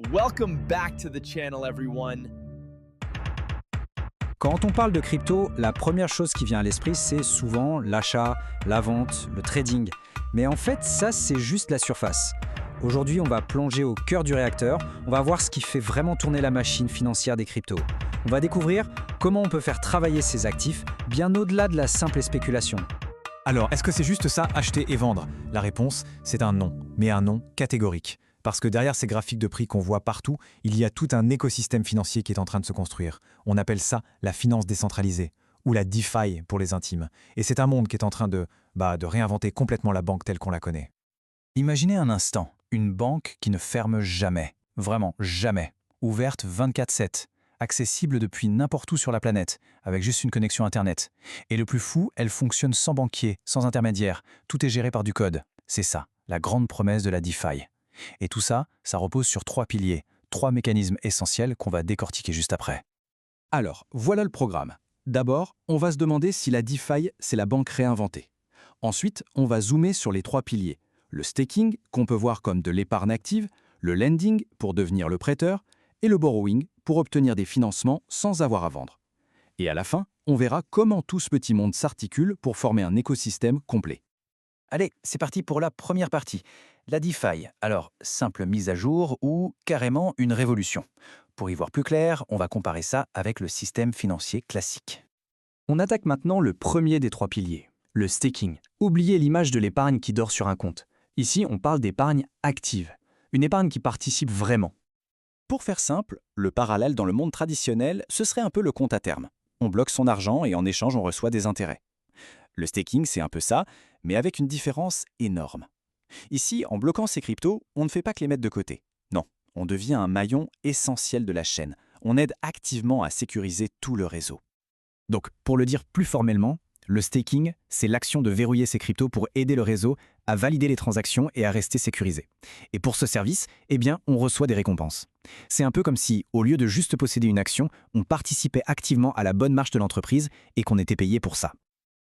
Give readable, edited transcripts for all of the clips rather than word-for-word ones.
Welcome back to the channel, everyone. Quand on parle de crypto, la première chose qui vient à l'esprit, c'est souvent l'achat, la vente, le trading. Mais en fait, ça, c'est juste la surface. Aujourd'hui, on va plonger au cœur du réacteur, on va voir ce qui fait vraiment tourner la machine financière des cryptos. On va découvrir comment on peut faire travailler ces actifs bien au-delà de la simple spéculation. Alors, est-ce que c'est juste ça, acheter et vendre? La réponse, c'est un non, mais un non catégorique. Parce que derrière ces graphiques de prix qu'on voit partout, il y a tout un écosystème financier qui est en train de se construire. On appelle ça la finance décentralisée, ou la DeFi pour les intimes. Et c'est un monde qui est en train de réinventer complètement la banque telle qu'on la connaît. Imaginez un instant, une banque qui ne ferme jamais, vraiment jamais, ouverte 24/7, accessible depuis n'importe où sur la planète, avec juste une connexion Internet. Et le plus fou, elle fonctionne sans banquier, sans intermédiaire, tout est géré par du code. C'est ça, la grande promesse de la DeFi. Et tout ça, ça repose sur 3 piliers, 3 mécanismes essentiels qu'on va décortiquer juste après. Alors, voilà le programme. D'abord, on va se demander si la DeFi, c'est la banque réinventée. Ensuite, on va zoomer sur les 3 piliers. Le staking, qu'on peut voir comme de l'épargne active, le lending, pour devenir le prêteur, et le borrowing, pour obtenir des financements sans avoir à vendre. Et à la fin, on verra comment tout ce petit monde s'articule pour former un écosystème complet. Allez, c'est parti pour la première partie. La DeFi, alors simple mise à jour ou carrément une révolution. Pour y voir plus clair, on va comparer ça avec le système financier classique. On attaque maintenant le premier des 3 piliers, le staking. Oubliez l'image de l'épargne qui dort sur un compte. Ici, on parle d'épargne active, une épargne qui participe vraiment. Pour faire simple, le parallèle dans le monde traditionnel, ce serait un peu le compte à terme. On bloque son argent et en échange, on reçoit des intérêts. Le staking, c'est un peu ça, mais avec une différence énorme. Ici, en bloquant ces cryptos, on ne fait pas que les mettre de côté. Non, on devient un maillon essentiel de la chaîne. On aide activement à sécuriser tout le réseau. Donc, pour le dire plus formellement, le staking, c'est l'action de verrouiller ces cryptos pour aider le réseau à valider les transactions et à rester sécurisé. Et pour ce service, on reçoit des récompenses. C'est un peu comme si, au lieu de juste posséder une action, on participait activement à la bonne marche de l'entreprise et qu'on était payé pour ça.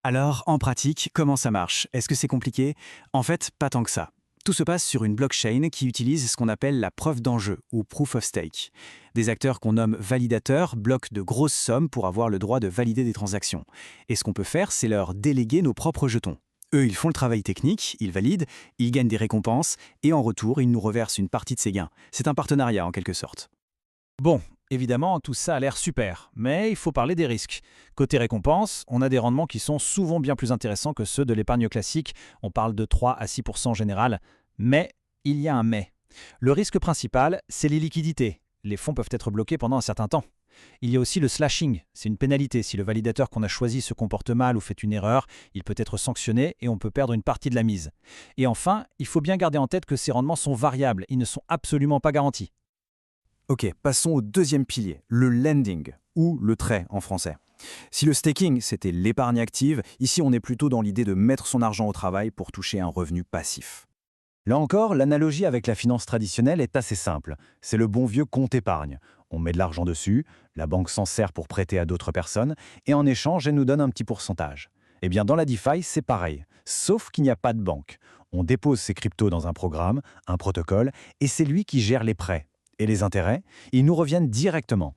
Alors, en pratique, comment ça marche? Est-ce que c'est compliqué? En fait, pas tant que ça. Tout se passe sur une blockchain qui utilise ce qu'on appelle la preuve d'enjeu ou proof of stake. Des acteurs qu'on nomme validateurs bloquent de grosses sommes pour avoir le droit de valider des transactions. Et ce qu'on peut faire, c'est leur déléguer nos propres jetons. Eux, ils font le travail technique, ils valident, ils gagnent des récompenses et en retour, ils nous reversent une partie de ces gains. C'est un partenariat en quelque sorte. Bon, évidemment, tout ça a l'air super, mais il faut parler des risques. Côté récompense, on a des rendements qui sont souvent bien plus intéressants que ceux de l'épargne classique. On parle de 3 à 6% en général. Mais il y a un mais. Le risque principal, c'est les liquidités. Les fonds peuvent être bloqués pendant un certain temps. Il y a aussi le slashing, c'est une pénalité. Si le validateur qu'on a choisi se comporte mal ou fait une erreur, il peut être sanctionné et on peut perdre une partie de la mise. Et enfin, il faut bien garder en tête que ces rendements sont variables, ils ne sont absolument pas garantis. Ok, passons au deuxième pilier, le lending, ou le trait en français. Si le staking, c'était l'épargne active, ici on est plutôt dans l'idée de mettre son argent au travail pour toucher un revenu passif. Là encore, l'analogie avec la finance traditionnelle est assez simple. C'est le bon vieux compte épargne. On met de l'argent dessus, la banque s'en sert pour prêter à d'autres personnes, et en échange, elle nous donne un petit pourcentage. Eh bien, dans la DeFi, c'est pareil, sauf qu'il n'y a pas de banque. On dépose ses cryptos dans un programme, un protocole, et c'est lui qui gère les prêts. Et les intérêts, ils nous reviennent directement.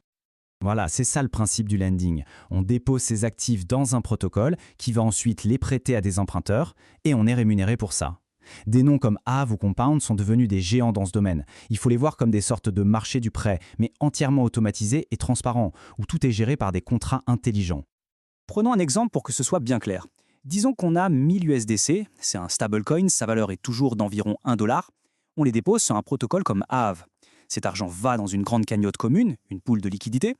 Voilà, c'est ça le principe du lending. On dépose ses actifs dans un protocole qui va ensuite les prêter à des emprunteurs et on est rémunéré pour ça. Des noms comme Aave ou Compound sont devenus des géants dans ce domaine. Il faut les voir comme des sortes de marchés du prêt, mais entièrement automatisés et transparents, où tout est géré par des contrats intelligents. Prenons un exemple pour que ce soit bien clair. Disons qu'on a 1000 USDC, c'est un stablecoin, sa valeur est toujours d'environ 1 $. On les dépose sur un protocole comme Aave. Cet argent va dans une grande cagnotte commune, une pool de liquidité.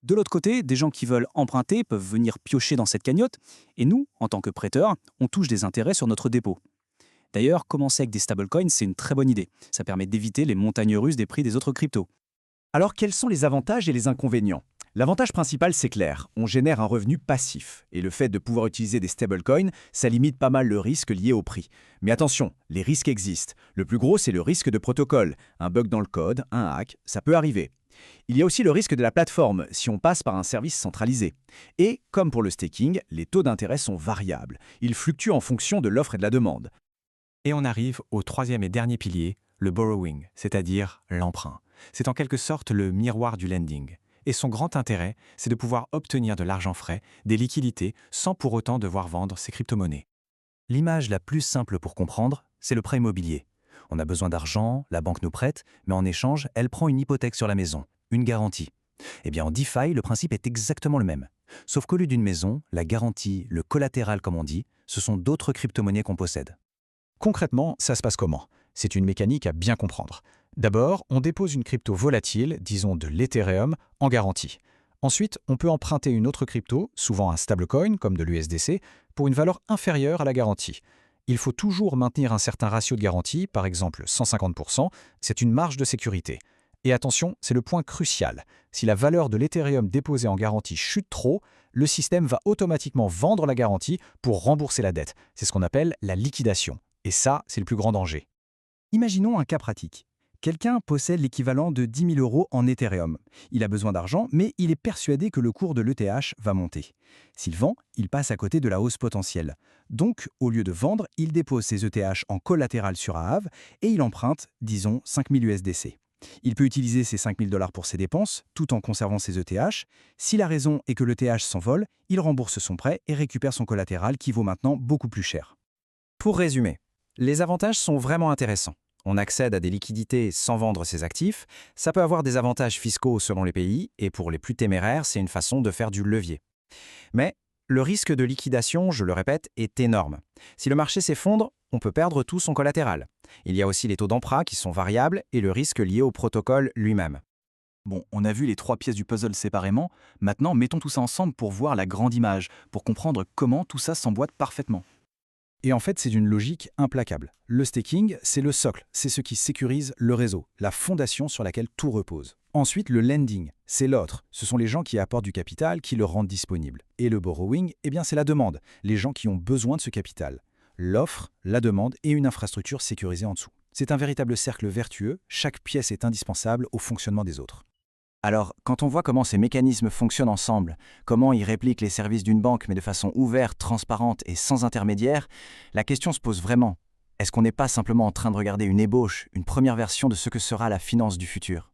De l'autre côté, des gens qui veulent emprunter peuvent venir piocher dans cette cagnotte, et nous, en tant que prêteurs, on touche des intérêts sur notre dépôt. D'ailleurs, commencer avec des stablecoins, c'est une très bonne idée. Ça permet d'éviter les montagnes russes des prix des autres cryptos. Alors quels sont les avantages et les inconvénients? L'avantage principal, c'est clair, on génère un revenu passif. Et le fait de pouvoir utiliser des stablecoins, ça limite pas mal le risque lié au prix. Mais attention, les risques existent. Le plus gros, c'est le risque de protocole. Un bug dans le code, un hack, ça peut arriver. Il y a aussi le risque de la plateforme, si on passe par un service centralisé. Et, comme pour le staking, les taux d'intérêt sont variables. Ils fluctuent en fonction de l'offre et de la demande. Et on arrive au troisième et dernier pilier, le borrowing, c'est-à-dire l'emprunt. C'est en quelque sorte le miroir du lending. Et son grand intérêt, c'est de pouvoir obtenir de l'argent frais, des liquidités, sans pour autant devoir vendre ses crypto-monnaies. L'image la plus simple pour comprendre, c'est le prêt immobilier. On a besoin d'argent, la banque nous prête, mais en échange, elle prend une hypothèque sur la maison, une garantie. Eh bien, en DeFi, le principe est exactement le même. Sauf qu'au lieu d'une maison, la garantie, le collatéral comme on dit, ce sont d'autres crypto-monnaies qu'on possède. Concrètement, ça se passe comment? C'est une mécanique à bien comprendre. D'abord, on dépose une crypto volatile, disons de l'Ethereum, en garantie. Ensuite, on peut emprunter une autre crypto, souvent un stablecoin comme de l'USDC, pour une valeur inférieure à la garantie. Il faut toujours maintenir un certain ratio de garantie, par exemple 150%, c'est une marge de sécurité. Et attention, c'est le point crucial. Si la valeur de l'Ethereum déposée en garantie chute trop, le système va automatiquement vendre la garantie pour rembourser la dette. C'est ce qu'on appelle la liquidation. Et ça, c'est le plus grand danger. Imaginons un cas pratique. Quelqu'un possède l'équivalent de 10 000 € en Ethereum. Il a besoin d'argent, mais il est persuadé que le cours de l'ETH va monter. S'il vend, il passe à côté de la hausse potentielle. Donc, au lieu de vendre, il dépose ses ETH en collatéral sur Aave et il emprunte, disons, 5 000 USDC. Il peut utiliser ces 5 000 $ pour ses dépenses, tout en conservant ses ETH. Si la raison est que l'ETH s'envole, il rembourse son prêt et récupère son collatéral qui vaut maintenant beaucoup plus cher. Pour résumer, les avantages sont vraiment intéressants. On accède à des liquidités sans vendre ses actifs, ça peut avoir des avantages fiscaux selon les pays, et pour les plus téméraires, c'est une façon de faire du levier. Mais le risque de liquidation, je le répète, est énorme. Si le marché s'effondre, on peut perdre tout son collatéral. Il y a aussi les taux d'emprunt qui sont variables et le risque lié au protocole lui-même. Bon, on a vu les 3 pièces du puzzle séparément, maintenant mettons tout ça ensemble pour voir la grande image, pour comprendre comment tout ça s'emboîte parfaitement. Et en fait, c'est d'une logique implacable. Le staking, c'est le socle, c'est ce qui sécurise le réseau, la fondation sur laquelle tout repose. Ensuite, le lending, c'est l'autre. Ce sont les gens qui apportent du capital, qui le rendent disponible. Et le borrowing, eh bien, c'est la demande, les gens qui ont besoin de ce capital. L'offre, la demande et une infrastructure sécurisée en dessous. C'est un véritable cercle vertueux, chaque pièce est indispensable au fonctionnement des autres. Alors, quand on voit comment ces mécanismes fonctionnent ensemble, comment ils répliquent les services d'une banque mais de façon ouverte, transparente et sans intermédiaire, la question se pose vraiment. Est-ce qu'on n'est pas simplement en train de regarder une ébauche, une première version de ce que sera la finance du futur ?